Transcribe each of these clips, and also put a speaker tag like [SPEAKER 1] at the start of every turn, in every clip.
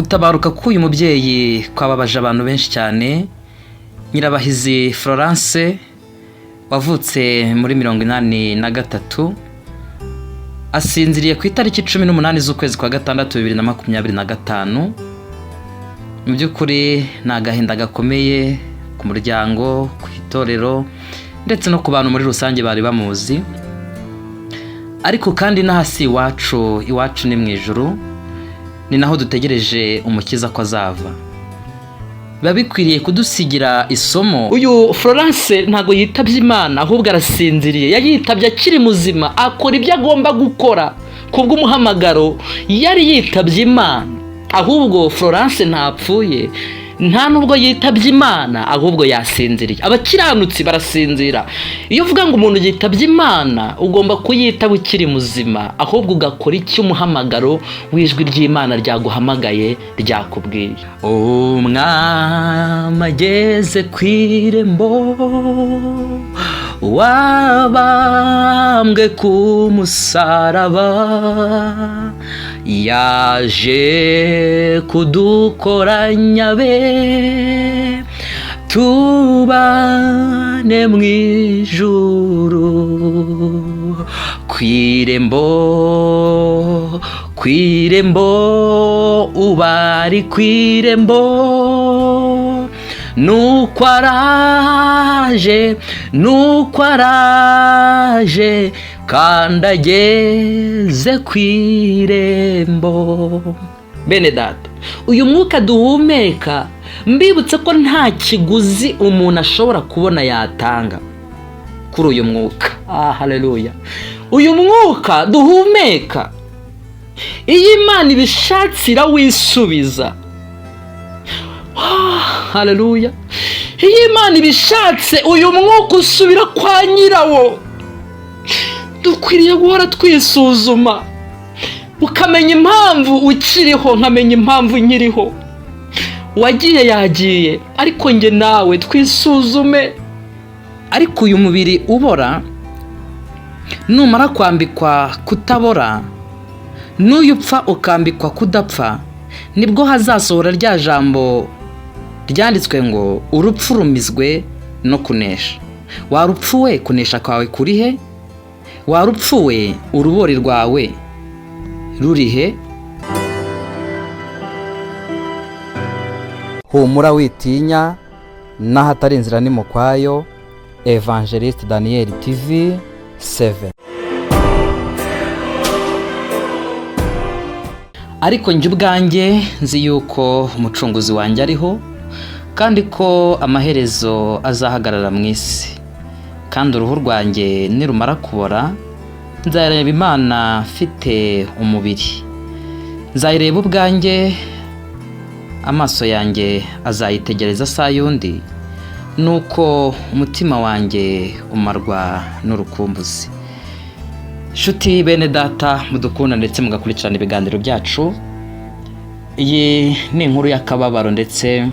[SPEAKER 1] Gutabaruka k'uyu mubyeyi kwababaje abantu benshi cyane. Nyirabahizi Florence wavutse muri 1983 asinziriye ku itariki 18 z'ukwezi kwa gatandatu 2025. Mu by'ukuri ni agahinda gakomeye ku muryango, ku itorero ndetse no ku bantu muri rusange bari bamuzi. Ariko kandi n'ahasi iwacu ni mu ijuru, ni naho dutegereje umukiza ko azava. Biba bikwiriye kudusigira isomo. Uyu Florence ntago yitabye Imana, ahubwo arasinziriye. Yayitabye akiri muzima, akora ibyo agomba gukora kubw'umuhamagaro. Yari yitabye Imana, ahubwo Florence ntapfuye, nta nubwo yitabye Imana, ahubwo yasinziriye. Abakiranutsi barasinzira. Iyo uvuga ngo umuntu yitabye Imana, ugomba kuyitaba ukiri muzima, ahubwo ugakora icyo umuhamagaro w'ijwi ry'Imana ryaguhamagaye ryakubwiye. Umwami ageze ku irembo, wabambwe ku musaraba, yaje kudukoranya be tubane mu ijuru. Kwirembo ubari kwirembo, nuko araje kandi ageze kwirembo. Benedata, uyu mwuka duhumeka, mbibutse ko nta kiguzi umuntu ashobora kubona yatanga kuri uyu mwuka. Haleluya. Uyu mwuka duhumeka, iyo Imana ibishatse irawisubiza. Haleluya. Iyo Imana ibishatse uyu mwuka usubira kwa nyirawo. Dukwiriye guhora twisuzuma, ukamenya impamvu ukiriho, nkamenya impamvu nkiriho. Wagiye yagiye, ariko nge nawe twisuzume. Ariko uyu mubiri ubora numara kwambikwa kutabora, n'uyu upfa ukambikwa kudapfa, nibwo hazasohora rya jambo ryanditswe ngo urupfu rumizwe no kunesha. Warupfuwe, kunesha kwawe kurihe? Warupfuwe, urubori rwawe rurihe? Humura witinya, n'ahatari inzira ni mu kwayo. Evangeliste Daniel TV 7. Ariko njye ubwanjye nzi yuko umucunguzi wanjye ariho, kandi ko amaherezo azahagarara mu isi. Kandi uruhu rwanjye nirumara kubora, nzareba Imana afite umubiri. Nzayireba ubwanjye, amaso yanjye azayitegereza saa yundi, nuko umutima wanjye umarwa n'urukumbuzi. Shuti Benedata mudukunda ndetse mugakurikirana ibiganiro byacu, iyi ni inkuru y'akababaro ndetse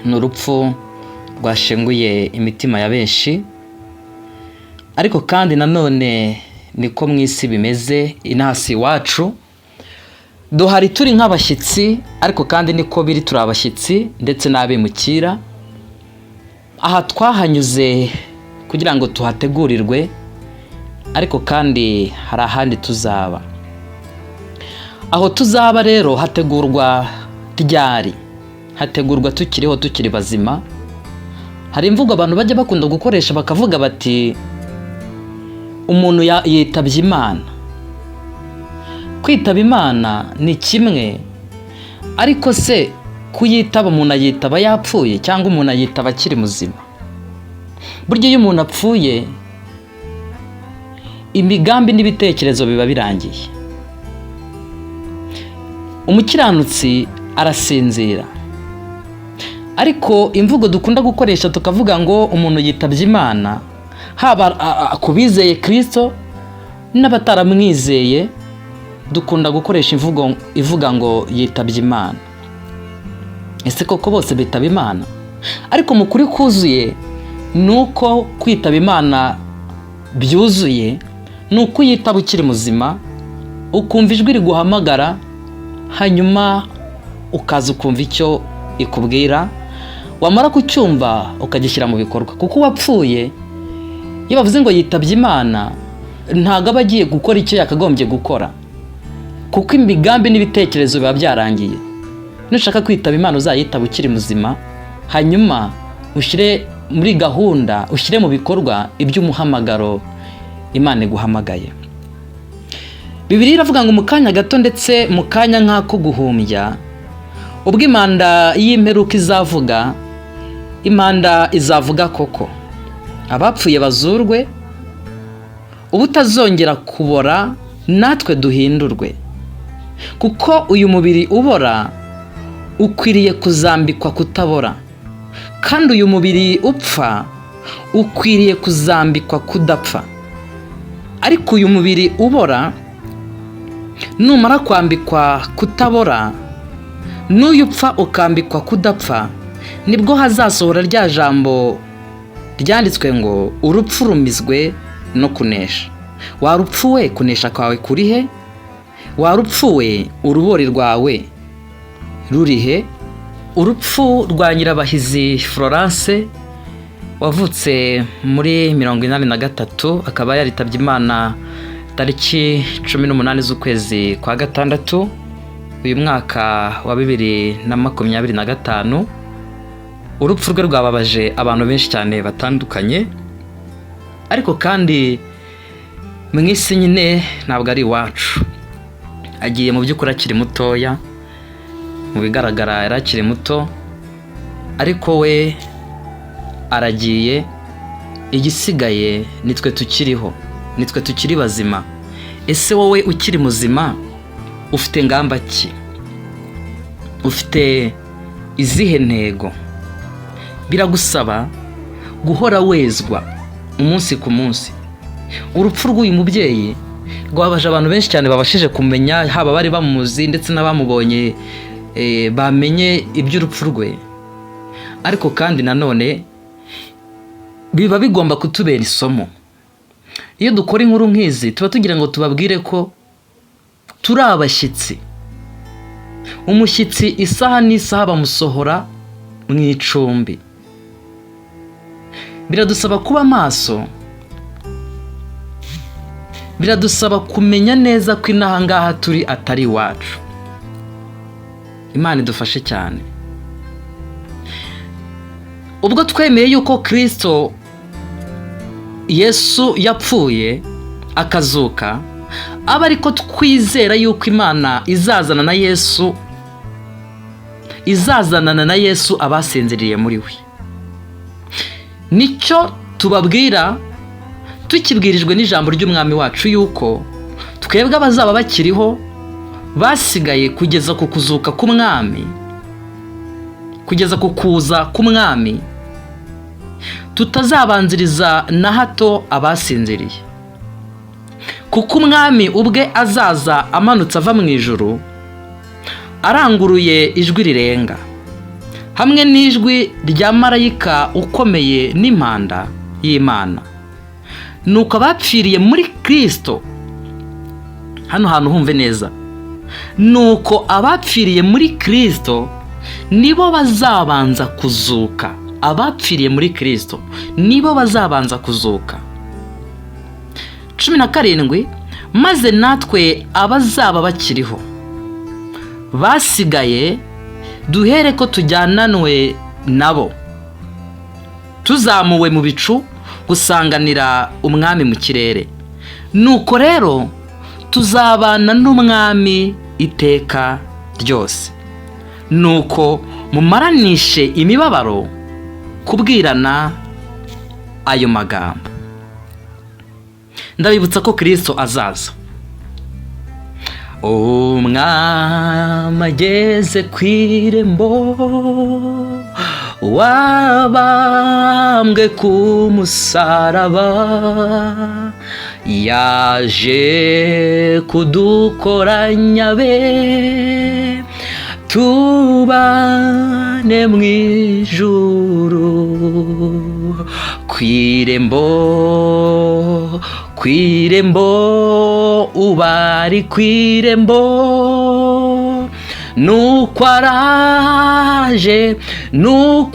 [SPEAKER 1] n'urupfu rwashenguye imitima ya benshi. Ariko kandi nanone niko mu isi bimeze. Inahasi iwacu duhari turi nk'abashyitsi, ariko kandi niko biri, turi abashyitsi ndetse n'abimukira. Aha twahanyuze kugira ngo tuhategurirwe, ariko kandi hari ahandi tuzaba. Aho tuzaba rero hategurwa ryari? Hategurwa tukiriho, tukiri bazima. Hari imvugo abantu bajya bakunda gukoresha bakavuga bati umuntu yitabye Imana. Kwitaba Imana ni kimwe, ariko se kuyitaba umuntu ayitaba yapfuye cyangwa umuntu ayitaba akiri muzima? Burya iyo umuntu apfuye, imigambi n'ibitekerezo biba birangiye. Umukiranutsi arasinzira. Ariko imvugo dukunda gukoresha tukavuga ngo umuntu yitabye Imana, haba kubizeye Kristo n'abataramwizeye, dukunda gukoresha imvugo ivuga ngo yitabye Imana. Ese koko bose bitaba Imana? Ariko mu kuri kuzuye nuko kwitaba Imana byuzuye nuko yitaba ukiri muzima, ukumva ijwi riguhamagara, hanyuma ukaza ukumva icyo ikubwira, wamara kucyumva ukagishyira mu bikorwa. Kuko uwapfuye iyo bavuze ngo yitabye Imana ntago aba agiye gukora icyo yakagombye gukora, kuko imigambi n'ibitekerezo biba byarangiye. Nushaka kwitaba Imana uzayitaba ukiri muzima, hanyuma ushyire muri gahunda, ushyire mu bikorwa iby'umuhamagaro Imana iguhamagaye. Bibiliya iravuga ngo mu kanya gato ndetse mu kanya nk'ako guhumbya, ubwo impanda y'imperuka izavuga, impanda izavuga koko, abapfuye bazurwe, ubutazongera kubora natwe duhindurwe. Kuko uyu mubiri ubora ukwiriye kuzambikwa kutabora, kandi uyu mubiri upfa ukwiriye kuzambikwa kudapfa. Ariko uyu mubiri ubora numara kwambikwa kutabora, n'uyu upfa ukambikwa kudapfa, nibwo hazasohora rya jambo ryanditswe ngo urupfu rumizwe no kunesha. Warupfuwe, kunesha kwawe kurihe? Warupfuwe, urubori rwawe rurihe? Urupfu rwa Nyirabahizi Florence wavutse muri 1983, akaba yaritabye Imana tariki 18 z'ukwezi kwa gatandatu uyu mwaka wa 2025. Urupfu rwe rwababaje abantu benshi cyane batandukanye, ariko kandi mu isi nyine ntabwo ari iwacu. Agiye mu by'ukuri akiri mutoya, mu bigaragara yari akiri muto, ariko we aragiye. Igisigaye nitwe tukiriho, nitwe tukiri bazima. Ese wowe ukiri muzima ufite ngamba ki? Ufite izihe ntego? Biragusaba guhora wezwa umunsi ku munsi. Urupfu rw'uyu mubyeyi rwabaje abantu benshi cyane babashije kumenya, haba bari bamuzi ndetse n'abamubonye bamenye iby'urupfu rwe. Ariko kandi nanone biba bigomba kutubera isomo. Iyo dukora inkuru nk'izi tuba tugira ngo tubabwire ko turi abashyitsi. Umushyitsi isaha n'isaha bamusohora mu icumbi. Biradusaba kuba maso, biradusaba kumenya neza ko inaha ngaha turi atari iwacu. Imana idufashe cyane. Ubwo twemeye yuko Kristo Yesu yapfuye akazuka, aba ariko twizera yuko Imana izazanana na Yesu abasinziriye muri we. Nicyo tubabwira tukibwirijwe n'ijambo ry'umwami wacu yuko twebwe abazaba bakiriho basigaye kugeza ku kuzuka k'umwami, kugeza ku kuza k'umwami, tutazabanziriza na hato abasinziriye. Kuko umwami ubwe azaza amanutse ava mu ijuru, aranguruye ijwi rirenga, hamwe n'ijwi rya marayika ukomeye n'impanda y'Imana. Nuko abapfiriye muri Kristo, hano hantu humve neza, nuko abapfiriye muri Kristo nibo bazabanza kuzuka. Abapfiriye muri Kristo nibo bazabanza kuzuka. 17 Maze natwe abazaba bakiriho basigaye duhere ko tujyananwe nabo, tuzamuwe mu bicu gusanganira umwami mu kirere. Nuko rero tuzabana n'umwami iteka ryose. Nuko mumaranishe imibabaro kubwirana ayo magambo. Ndabibutsa ko Kristo azaza. Umwami ageze kw'irembo, wabambwe ku musaraba, yaje kudukoranya be, tubane mu ijuru. Kw'irembo ubari kw'irembo, nuko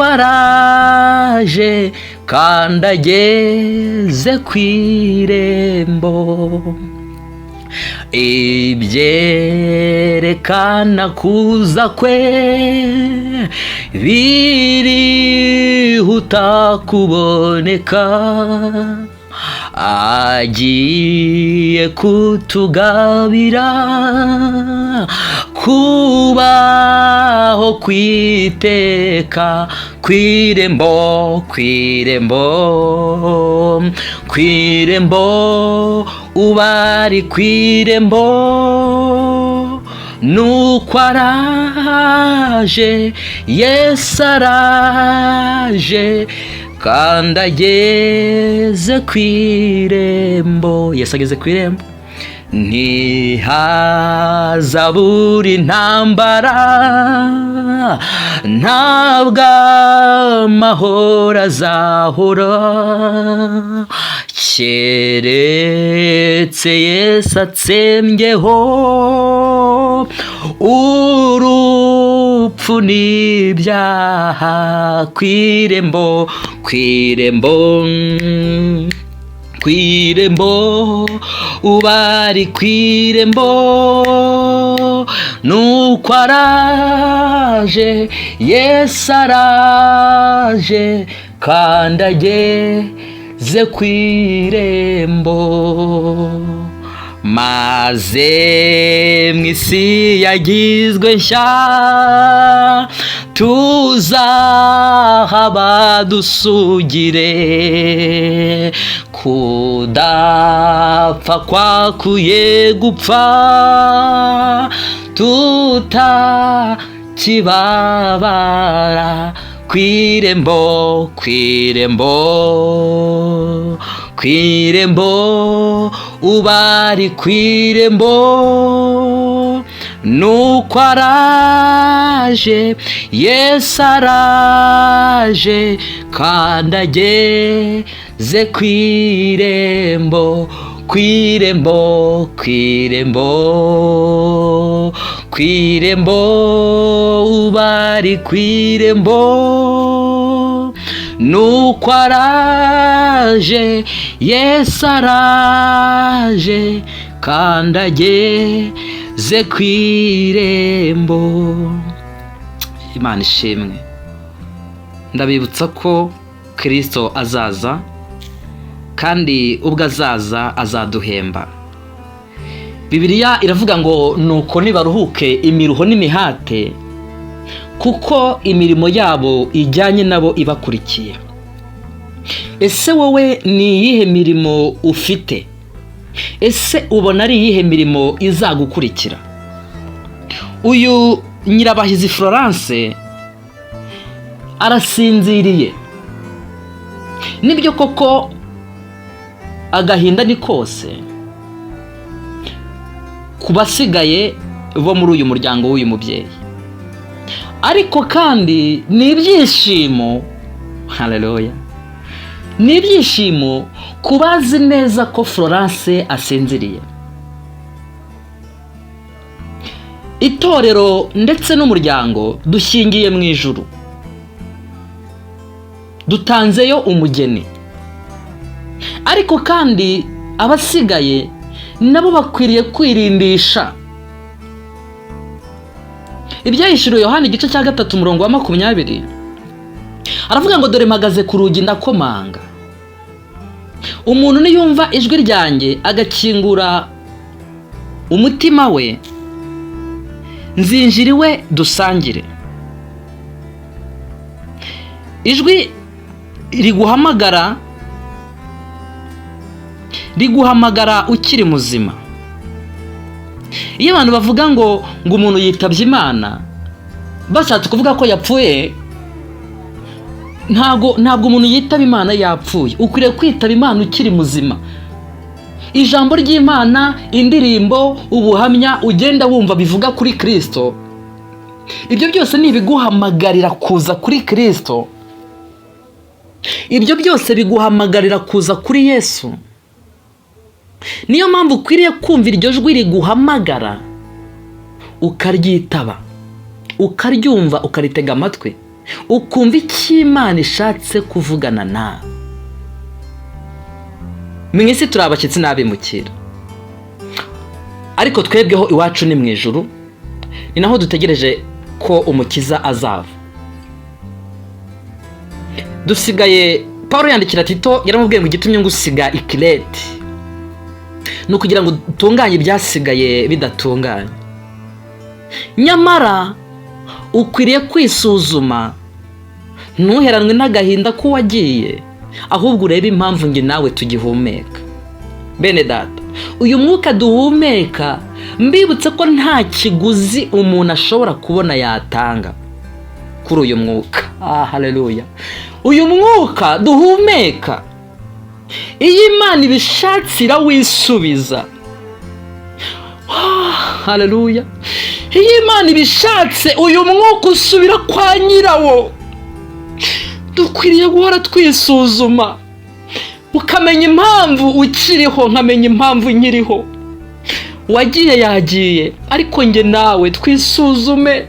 [SPEAKER 1] araje kandi ageze ku irembo, ibyerekana kuza kwe birihuta kuboneka, agiye kutugabira kubaho kwiteka kw'irembo, ubari kw'irembo, nuko araje, Yesu araje kandi ageze ku irembo. Yesu ageze ku irembo, ntihazabura intambara, ntabwo amahoro azahora, keretse Yesu atsembyeho urupfu n'ibyaha kw'irembo, ubari kw'irembo, nuko araje, Yesu araje kandi ageze ku irembo, maze mw'isi yagizwe nshya tuzahaba dusugire, kudapfa kwakuye gupfa tutakibabara kw'irembo, ubari kw'irembo, nuko araje, Yesu araje kandi ageze ku irembo, ubari kw'irembo, nuko araje, Yesu araje kandi ageze ku irembo. Imana ishimwe. Ndabibutsa ko Kristo azaza, kandi ubwo azaza azaduhemba. Bibiliya iravuga ngo nuko nibaruhuke imiruho n'imihate, kuko imirimo yabo ijyanye nabo ibakurikiye. Ese wowe ni iyihe mirimo ufite? Ese ubona ari iyihe mirimo izagukurikira? Uyu Nyirabahizi Florence arasinziriye. Nibyo koko agahinda ni kose kubasigaye bo muri uyu muryango w'uyu mubyeyi, ariko kandi ni ibyishimo, haleluya, ni ibyishimo kubazi neza ko Florence asinziriye. Itorero ndetse n'umuryango dushingiye mu ijuru, dutanzeyo umugeni, ariko kandi abasigaye nabo bakwiriye kwirindisha. Ibyahishuriwe Yohana igice cya 3 umurongo wa 20 aravuga ngo dore mpagaze ku rugi ndakomanga, umuntu niyumva ijwi ryanjye agakingura umutima we, nzinjira iwe dusangire. Ijwi riguhamagara ukiri muzima. Iyo abantu bavuga ngo umuntu yitabye Imana bashatse kuvuga ko yapfuye, ntabwo umuntu yitaba Imana yapfuye. Ukwiriye kwitaba Imana ukiri muzima. Ijambo ry'Imana, indirimbo, ubuhamya ugenda wumva bivuga kuri Kristo, ibyo byose ni ibiguhamagarira kuza kuri Kristo. Ibyo byose biguhamagarira kuza kuri Yesu. Niyo mpamvu ukwiriye kumva iryo jwi riguhamagara ukaryitaba. ukaryumva ukaritega amatwi ukumva icyo Imana ishatse kuvugana nawe. Mwisi turi abashyitsi n'abimukira, ariko twebweho iwacu ni mu ijuru, ni naho dutegereje ko umukiza azava. Dusigaye, Paulo yandikira Tito yaramubwiye ngo igitumye ngusiga ikireti ni ukugira ngo utunganye ibyasigaye bidatunganye. Nyamara ukwiriye kwisuzuma, ntuheranwe n'agahinda ko wagiye, ahubwo urebe impamvu nge nawe tugihumeka. Benedata, uyu mwuka duhumeka, mbibutse ko nta kiguzi umuntu ashobora kubona yatanga kuri uyu mwuka. Haleluya. Uyu mwuka duhumeka, iyo Imana ibishatse irawisubiza. Haleluya. Iyo Imana ibishatse uyu mwuka usubira kwa nyirawo. Dukwiriye guhora twisuzuma, ukamenya impamvu ukiriho, nkamenya impamvu nkiriho. Wagiye yagiye, ariko nge nawe twisuzume.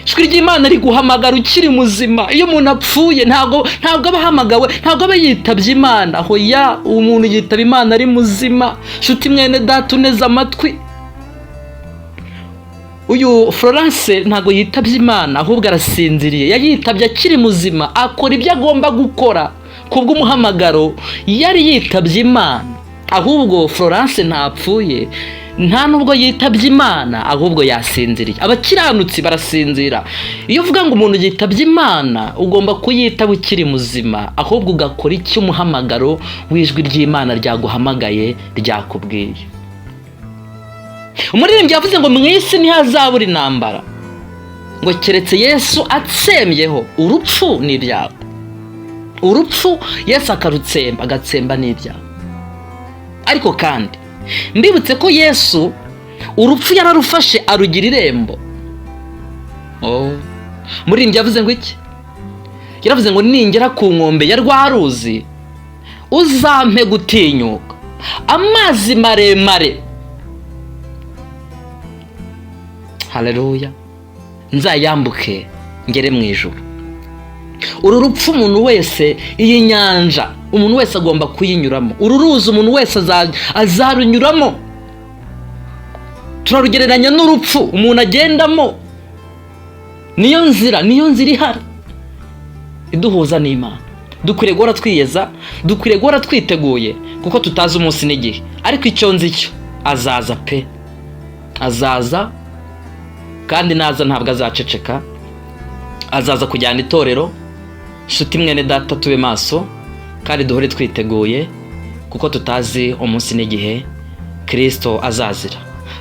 [SPEAKER 1] Ijwi ry'Imana riguhamagara ukiri muzima. Iyo umuntu apfuye ntabwo aba ahamagawe, ntabwo aba yitabye Imana. Hoya, umuntu yitaba Imana ari muzima. Nshuti mwene data uneze amatwi, uyu Florence ntabwo yitabye Imana, ahubwo arasinziriye. Yayitabye akiri muzima, akora ibyo agomba gukora kubw'umuhamagaro. Yari yitabye Imana, ahubwo Florence ntapfuye, nta nubwo yitabye Imana, ahubwo yasinziriye. Abakiranutsi barasinzira. Iyo uvuga ngo umuntu yitabye Imana, ugomba kuyitaba ukiri muzima, ahubwo ugakora icyo umuhamagaro w'ijwi ry'Imana ryaguhamagaye ryakubwiye. Umuririmbyi yavuze ngo mu isi ntihazabura intambara, ngo keretse Yesu atsembyeho urupfu n'ibyago. Urupfu Yesu akarutsemba, agatsemba n'ibyago. Ariko kandi mbibutse ko Yesu urupfu yararufashe arugira irembo. Umuririmbyi yavuze ngo iki? Yaravuze ngo ningera ku nkombe ya rwa ruzi, uzampe gutinyuka amazi maremare. Haleluya. Nzayambuke ngere mu ijuru. Uru rupfu umuntu wese, iyi nyanja umuntu wese agomba kuyinyuramo. Uru ruzi umuntu wese azarunyuramo. Turarugereranya n'urupfu umuntu agendamo. Niyo nzira ihari iduhuza n'Imana. Dukwiriye guhora twiyeza, dukwiriye guhora twiteguye, kuko tutazi umunsi n'igihe. Ariko icyo nzi cyo, azaza pe. Azaza, kandi naza ntabwo azaceceka. Azaza kujyana itorero. Nshuti mwene data, tube maso kandi duhore twiteguye, kuko tutazi umunsi n'igihe Kristo azazira.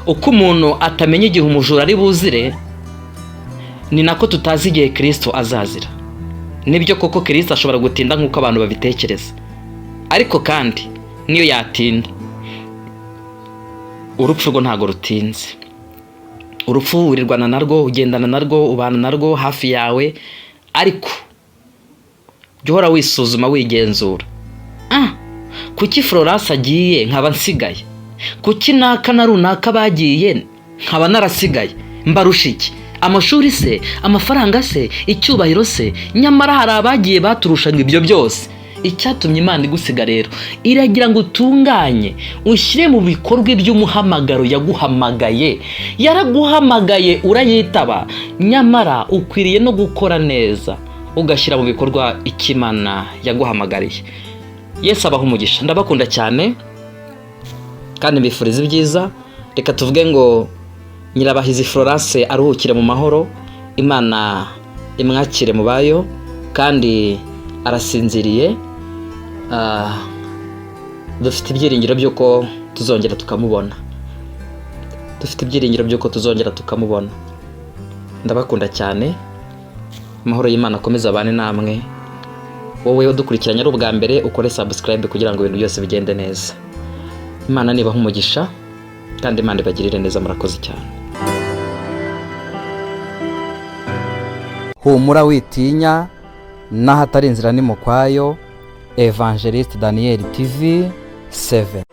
[SPEAKER 1] Uko umuntu atamenya igihe umujura ari buzire, ni nako tutazi igihe Kristo azazira. Nibyo koko Kristo ashobora gutinda nk'uko abantu babitekereza, ariko kandi niyo yatinda, urupfu rwo ntago rutinze. Urupfu wirirwana narwo, ugendana narwo, ubana narwo hafi yawe, ariko jya wisuzuma, wigenzura. Kuki Florence agiye nkaba nsigaye? Kuki naka na runaka bagiye nkaba narasigaye? Mbarusha iki? Amashuri se, amafaranga se, icyubahiro se? Nyamara hari abagiye baturushaga ibyo byose. Icyatumye Imana igusiga rero, iragira ngo utunganye, ushyire mu bikorwa iby'umuhamagaro yaguhamagaye. Yaraguhamagaye urayitaba, nyamara ukwiriye no gukora neza, ugashyira mu bikorwa icyo Imana yaguhamagariye. Yesu abaha umugisha. Ndabakunda cyane kandi mbifuriza ibyiza. Reka tuvuge ngo Nyirabahizi Florence aruhukire mu mahoro, Imana imwakire mu bayo, kandi arasinziriye. Dufite ibyiringiro by'uko tuzongera tukamubona. Ndabakunda cyane. Amahoro y'Imana akomeza abane namwe. Wowe udukurikiranye ari ubwa mbere, ukore subscribe kugira ngo ibintu byose bigende neza. Imana nibaha umugisha kandi Imana ibagirire neza. Murakoze cyane. Humura witinya, n'ahatari inzira ni mu kwayo. Evangeliste Daniel TV 7.